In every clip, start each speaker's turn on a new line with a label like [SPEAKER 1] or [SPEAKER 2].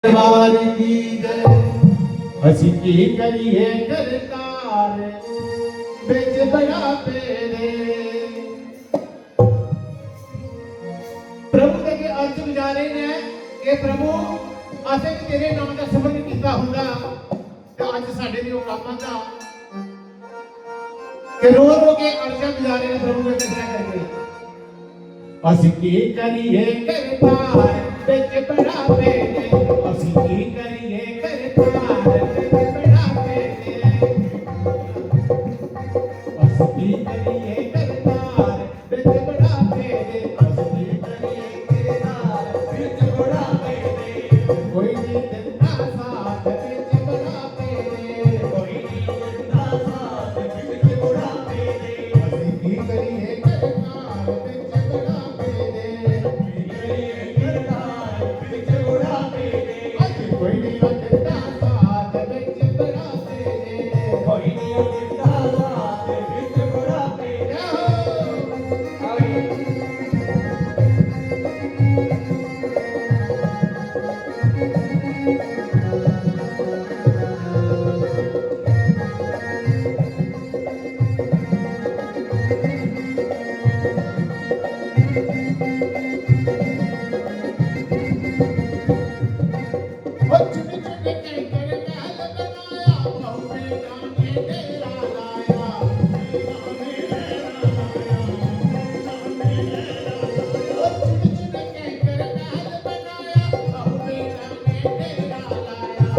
[SPEAKER 1] दरबार की जय। असी की करिए करतार बिच बड़ा पेरे। प्रभु के अर्ज गुजारे ने कि प्रभु असें भी तेरे नाम का सिमरन किया हुंदा ते अज साडे दी औलादां दा कि रो रो के अर्ज गुजारे ने प्रभु के कितना करके। असी की करिए करतार बिच बड़ा पेरे। असी की करिए करतार बिच बड़ा पेरे। असी की करिए करतार बिच बड़ा पेरे। असी की करिए करतार बिच बड़ा पेरे। कोई नहीं दिंदा साथ बिच बड़ा पेरे। कोई नहीं दिंदा साथ बिच बड़ा पेरे। असी की करिए करतार बिच बड़ा पेरे। कोई नहीं दिंदा साथ बिच बड़ा पेरे। कोई नहीं दिंदा साथ बिच बड़ा पेरे। चुन चुन के कर महल बनाया बहु बेटा ने डेरा लाया। चुन चुन के कर महल बनाया बहु बेटा ने डेरा लाया।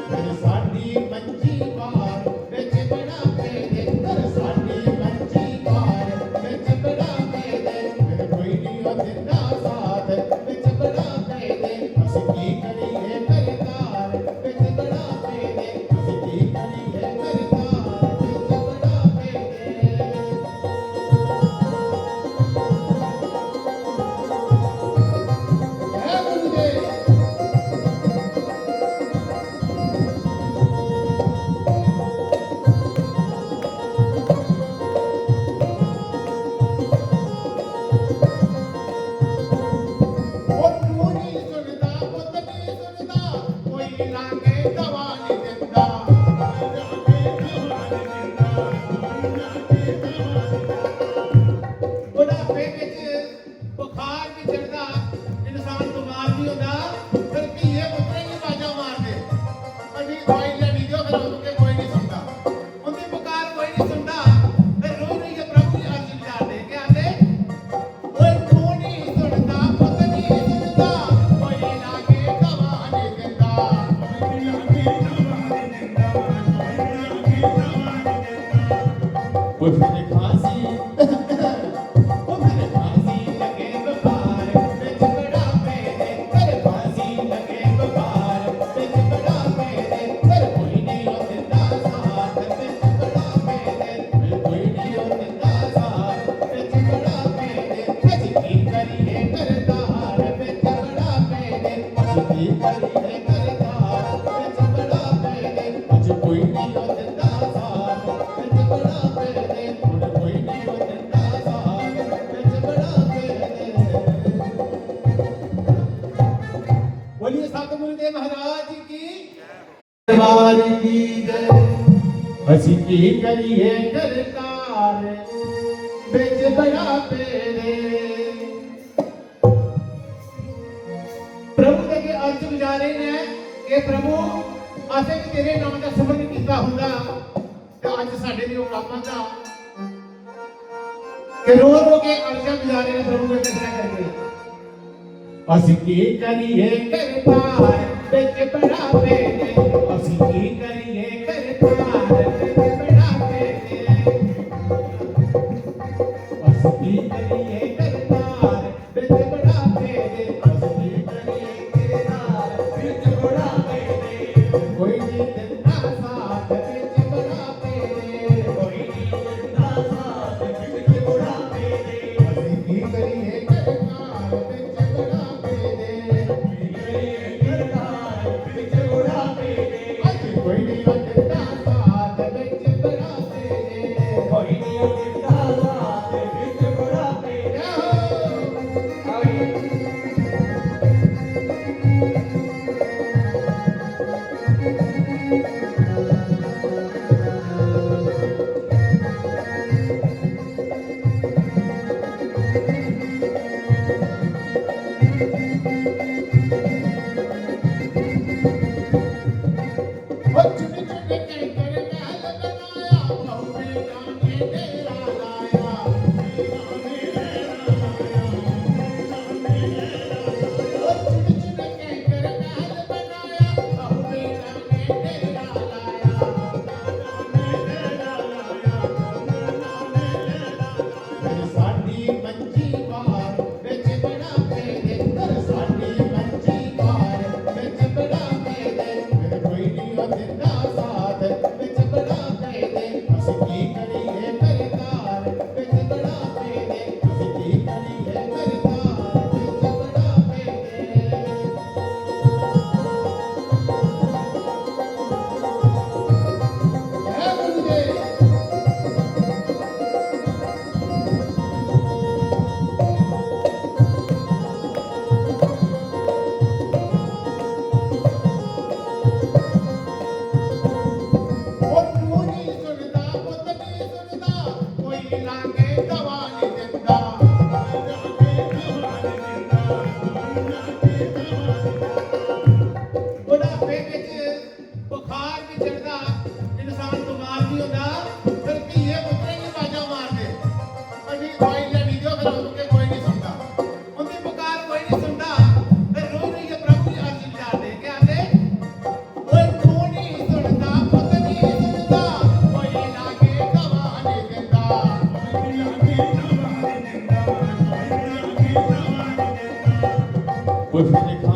[SPEAKER 1] कर साडी मंजी बार बिच बड़ा पेरे। कर साडी मंजी बार बिच बड़ा पेरे। मेरे कोई नहीं दिंदा साथ बिच बड़ा पेरे। असी की करिए करतार बिच बड़ा पेरे। असी की करिए करतार बिच बड़ा पेरे। जय गुरुदेव। ਉਹ ਤੂੰ ਨਹੀਂ ਸੁਣਦਾ ਪੁੱਤ ਨਹੀਂ ਸੁਣਦਾ ਕੋਈ ਲਾਗੇ ਦਵਾ ਨਹੀਂ ਦਿੰਦਾ। ਬੁਢਾਪੇ ਵਿੱਚ ਬੁਖਾਰ ਵੀ ਚੜਦਾ ਇਨਸਾਨ ਬਿਮਾਰ ਵੀ ਹੁੰਦਾ ਫਿਰ ਧੀਏ ਪੁੱਤਰੇ ਹੀ ਬਾਜਾ ਮਾਰਦੇ ਅਸੀਂ ਦਵਾਈ ਲੈਣੀ ਦਿਓ ਫਿਰ ਉਹਨੂੰ ਕਿ ਕੋਈ ਨਹੀਂ ਸੁਣਦਾ। ਉਹਦੀ ਪੁਕਾਰ ਕੋਈ ਨਹੀਂ ਸੁਣਦਾ ਫਿਰ ਰੋ ਰਹੀ ਹੈ ਪ੍ਰਭੂ ਜੀ ਅਰਜ਼ ਗੁਜ਼ਾਰਦੇ ਕਿ ਆਂਦੇ ਓਏ ਤੂੰ ਨਹੀਂ ਸੁਣਦਾ ਪੁੱਤ ਨਹੀਂ ਸੁਣਦਾ ਕੋਈ ਲਾਗੇ ਦਵਾ ਨਹੀਂ ਦਿੰਦਾ। ਉਹ ਫਿਰ ਖਾਂਸੀ लगे बुखार बिच बड़ा पेरे। कर फांसी लगे बुखार बिच बड़ा पेरे। कर कोई नहीं दिंदा साथ बिच बड़ा पेरे। कोई नहीं दिंदा साथ बिच बड़ा पेरे। असी की करिए करतार बिच बड़ा पेरे। असी की करिए करतार बिच बड़ा पेरे। अज कोई नहीं दिंदा साथ बिच बड़ा पेरे। हुण कोई नहीं दिंदा साथ बिच बड़ा पेरे। बोलिए सतगुरुदेव महाराज की दरबार की जय। असी की करिए करतार बिच बड़ा पेरे। प्रभु के अर्ज गुजारे ने कि प्रभु असें भी तेरे नाम का सिमरन किया हुंदा ते अज साडे दी औलादां दा कि रो रो के अर्ज गुजारे ने प्रभु के कितना करके। असी की करिए करतार बिच बड़ा पेरे। असी की करिए करतार बिच बड़ा पेरे। असी की करिए करतार बिच बड़ा पेरे। असी की करिए करतार बिच बड़ा पेरे। कोई नहीं दिंदा साथ बिच बड़ा पेरे। कोई नहीं दिंदा साथ बिच बड़ा पेरे। असी की करिए करतार बिच बड़ा पेरे। करतार बिच बड़ा पेरे। ਬੁਢਾਪੇ ਵਿੱਚ ਬੁਖਾਰ ਵੀ ਚੜਦਾ, ਇਨਸਾਨ ਬਿਮਾਰ ਵੀ ਹੁੰਦਾ, ਫਿਰ ਧੀਏ ਪੁੱਤਰੇ ਹੀ ਬਾਜਾ ਮਾਰਦੇ ਅਸੀਂ ਦਵਾਈ ਲੈਣੀ ਦਿਓ, ਫਿਰ ਉਹ ਕੋਈ ਨਹੀਂ ਸੁਣਦਾ, ਉਹਦੀ ਪੁਕਾਰ ਕੋਈ ਨਹੀਂ ਸੁਣਦਾ, ਫਿਰ ਰੋ ਰਹੀ ਹੈ ਪ੍ਰਭੂ ਜੀ ਅਰਜੀ ਲਿਆਦੇ ਕਿ ਆਂਦੇ ਓਏ ਤੂੰ ਨਹੀਂ ਸੁਣਦਾ ਪੁੱਤ ਨਹੀਂ ਸੁਣਦਾ, ਕੋਈ ਲਾਗੇ ਗਵਾ ਨਹੀਂ ਦਿੰਦਾ, ਕੋਈ ਲਾਗੇ ਗਵਾ ਨਹੀਂ ਦਿੰਦਾ, ਕੋਈ ਲਾਗੇ ਗਵਾ ਨਹੀਂ ਦਿੰਦਾ। ਕੋਈ ਫਿਰ